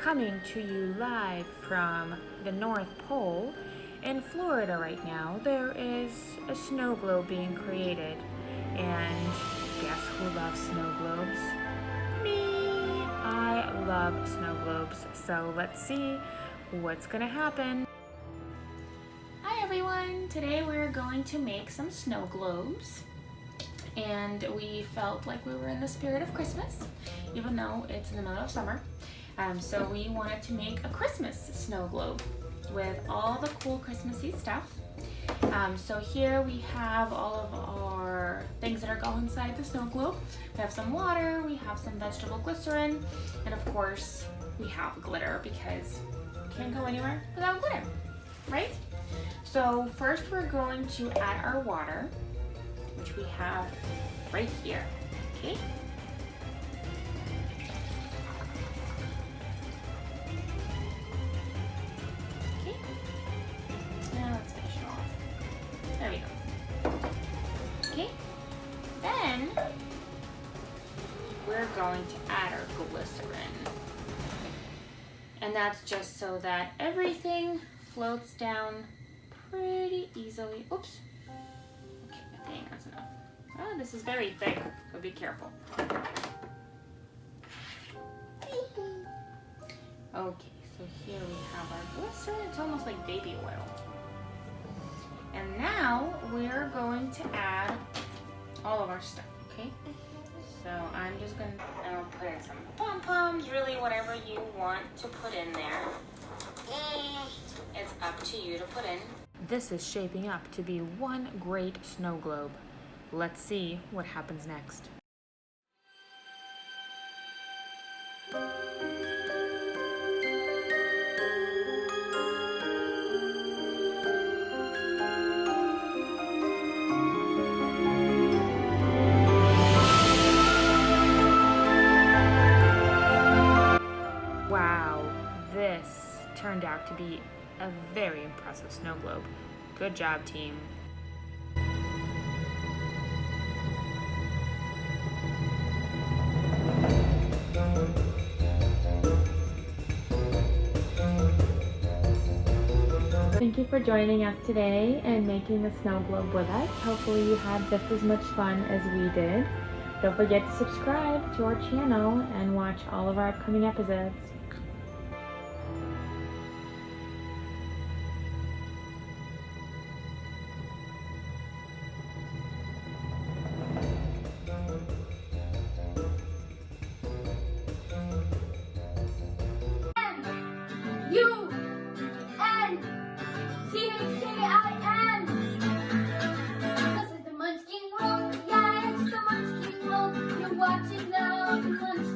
coming to you live from the North Pole. In Florida right now, there is a snow globe being created. And guess who loves snow globes? Me! I love snow globes. So let's see what's gonna happen. Hi everyone! Today we're going to make some snow globes. And we felt like we were in the spirit of Christmas, even though it's in the middle of summer. So we wanted to make a Christmas snow globe with all the cool Christmassy stuff. So here we have all of our things that are going inside the snow globe. We have some water, we have some vegetable glycerin, and of course we have glitter because you can't go anywhere without glitter, right? So first we're going to add our water, which we have right here, okay? Okay, now let's finish it off. There we go. Okay, then we're going to add our glycerin. And that's just so that everything floats down pretty easily. Oops. I think that's enough. Oh, this is very thick, so be careful. Okay, so here we have our glycerin. It's almost like baby oil. And now we're going to add all of our stuff, okay? So I'm just going to put in some pom-poms, really whatever you want to put in there. It's up to you to put in. This is shaping up to be one great snow globe. Let's see what happens next. Wow, this turned out to be a very impressive snow globe. Good job, team. Thank you for joining us today and making the snow globe with us. Hopefully you had just as much fun as we did. Don't forget to subscribe to our channel and watch all of our upcoming episodes. U-N-C-H-K-I-N. This is the Munchkin World. Yeah, it's the Munchkin World. You're watching now the Munchkin